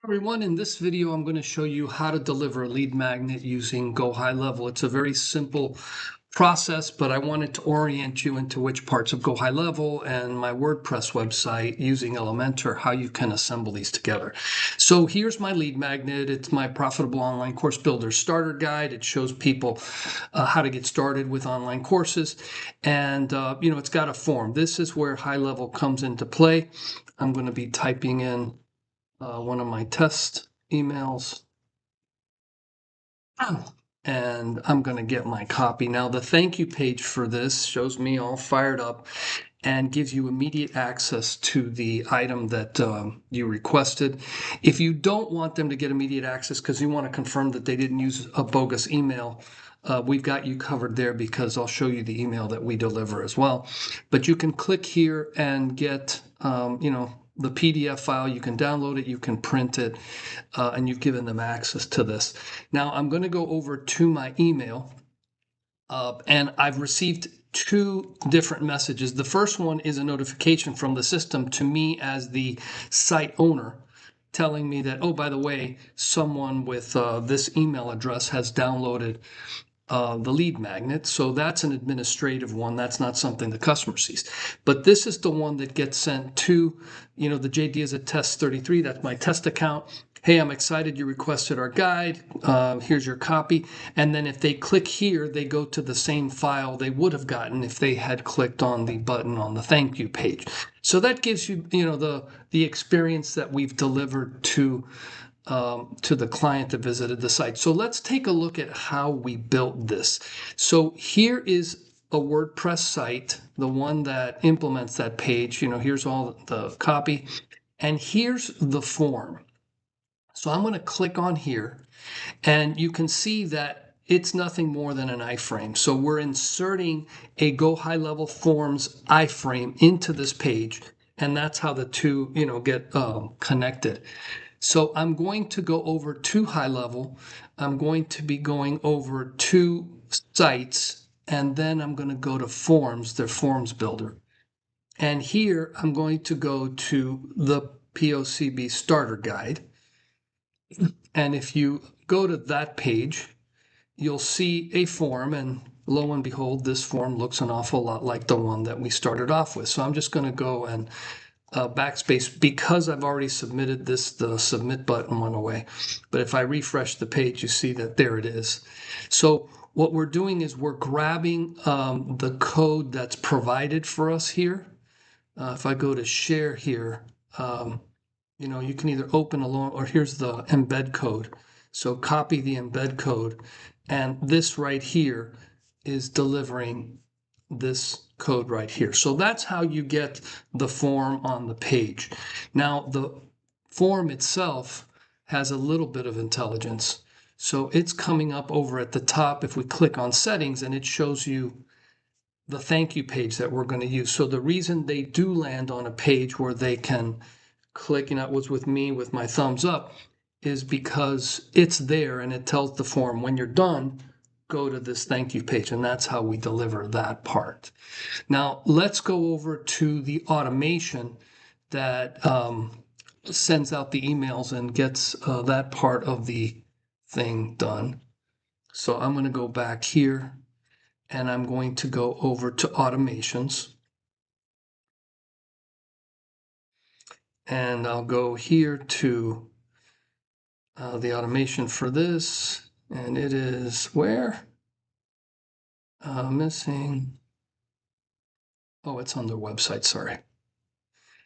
Everyone, in this video, I'm going to show you how to deliver a lead magnet using GoHighLevel. It's a very simple process, but I wanted to orient you into which parts of GoHighLevel and my WordPress website using Elementor, how you can assemble these together. So here's my lead magnet. It's my Profitable Online Course Builder Starter Guide. It shows people how to get started with online courses. And, it's got a form. This is where HighLevel comes into play. I'm going to be typing in one of my test emails, and I'm going to get my copy. Now, the thank you page for this shows me all fired up and gives you immediate access to the item that you requested. If you don't want them to get immediate access because you want to confirm that they didn't use a bogus email, we've got you covered there because I'll show you the email that we deliver as well. But you can click here and get, the PDF file. You can download it, you can print it, and you've given them access to this. Now I'm going to go over to my email, and I've received two different messages. The first one is a notification from the system to me as the site owner, telling me that, oh, by the way, someone with this email address has downloaded the lead magnet. So that's an administrative one. That's not something the customer sees. But this is the one that gets sent to, the JD is at test 33. That's my test account. Hey, I'm excited you requested our guide. Here's your copy. And then if they click here, they go to the same file they would have gotten if they had clicked on the button on the thank you page. So that gives you, the experience that we've delivered to the client that visited the site. So let's take a look at how we built this. So here is a WordPress site, the one that implements that page. Here's all the copy, and here's the form. So I'm going to click on here, and you can see that it's nothing more than an iframe. So we're inserting a GoHighLevel Forms iframe into this page, and that's how the two, get connected. So I'm going to go over to HighLevel. I'm going to be going over to sites, and then I'm going to go to forms, their forms builder. And here I'm going to go to the POCB starter guide. And if you go to that page, you'll see a form, and lo and behold, this form looks an awful lot like the one that we started off with. So I'm just going to go and backspace because I've already submitted this. The submit button went away, but if I refresh the page, you see that there it is. So what we're doing is we're grabbing the code that's provided for us here. If I go to share here, you can either open alone, or here's the embed code. So copy the embed code, and this right here is delivering this code right here. So that's how you get the form on the page. Now, the form itself has a little bit of intelligence. So it's coming up over at the top if we click on settings, and it shows you the thank you page that we're going to use. So the reason they do land on a page where they can click, it was with me with my thumbs up, is because it's there and it tells the form when you're done, go to this thank you page, and that's how we deliver that part. Now let's go over to the automation that sends out the emails and gets that part of the thing done. So I'm going to go back here, and I'm going to go over to automations, and I'll go here to the automation for this, and it is where? Missing. Oh, it's on their website, sorry.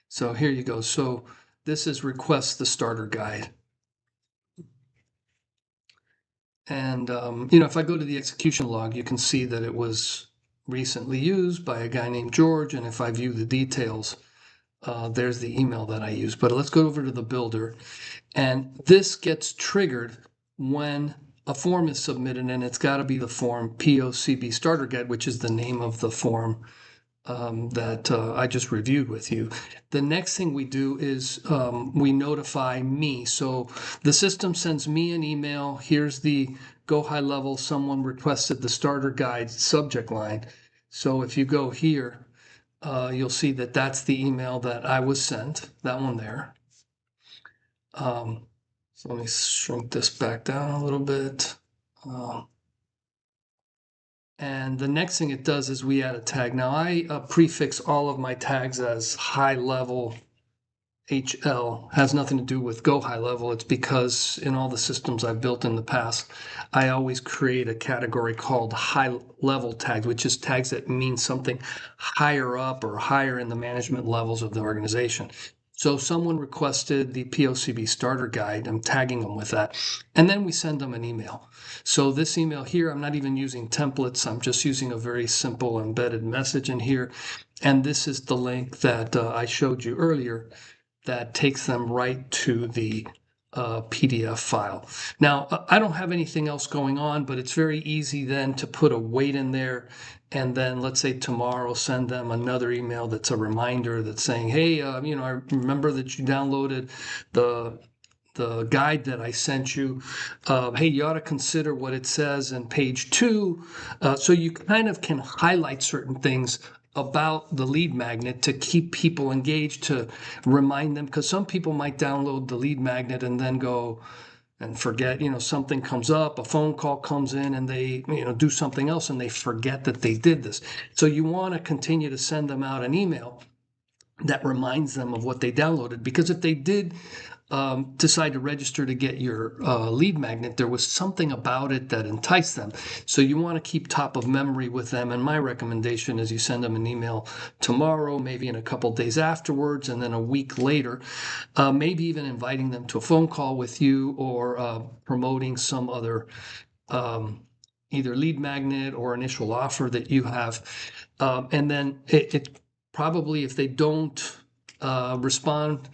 So here you go. So this is request the starter guide. And, if I go to the execution log, you can see that it was recently used by a guy named George. And if I view the details, there's the email that I use. But let's go over to the builder. And this gets triggered when a form is submitted, and it's got to be the form POCB starter guide, which is the name of the form that I just reviewed with you. The next thing we do is we notify me. So the system sends me an email. Here's the GoHighLevel, someone requested the starter guide subject line. So if you go here, you'll see that that's the email that I was sent, that one there. So let me shrink this back down a little bit. And the next thing it does is we add a tag. Now I prefix all of my tags as high level HL. Has nothing to do with GoHighLevel. It's because in all the systems I've built in the past, I always create a category called high level tags, which is tags that mean something higher up or higher in the management levels of the organization. So someone requested the POCB starter guide. I'm tagging them with that. And then we send them an email. So this email here, I'm not even using templates. I'm just using a very simple embedded message in here. And this is the link that I showed you earlier that takes them right to the PDF file. Now, I don't have anything else going on, but it's very easy then to put a weight in there. And then let's say tomorrow, send them another email that's a reminder that's saying, hey, I remember that you downloaded the guide that I sent you. Hey, you ought to consider what it says in page 2. So you kind of can highlight certain things about the lead magnet to keep people engaged, to remind them, because some people might download the lead magnet and then go and forget, something comes up, a phone call comes in, and they, do something else and they forget that they did this. So you want to continue to send them out an email that reminds them of what they downloaded, because if they did decide to register to get your lead magnet, there was something about it that enticed them. So you want to keep top of memory with them. And my recommendation is you send them an email tomorrow, maybe in a couple days afterwards, and then a week later, maybe even inviting them to a phone call with you, or promoting some other either lead magnet or initial offer that you have. And then it probably, if they don't respond,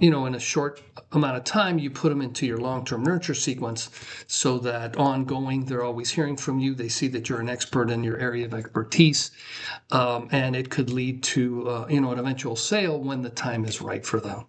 in a short amount of time, you put them into your long-term nurture sequence so that ongoing, they're always hearing from you. They see that you're an expert in your area of expertise, and it could lead to, an eventual sale when the time is right for them.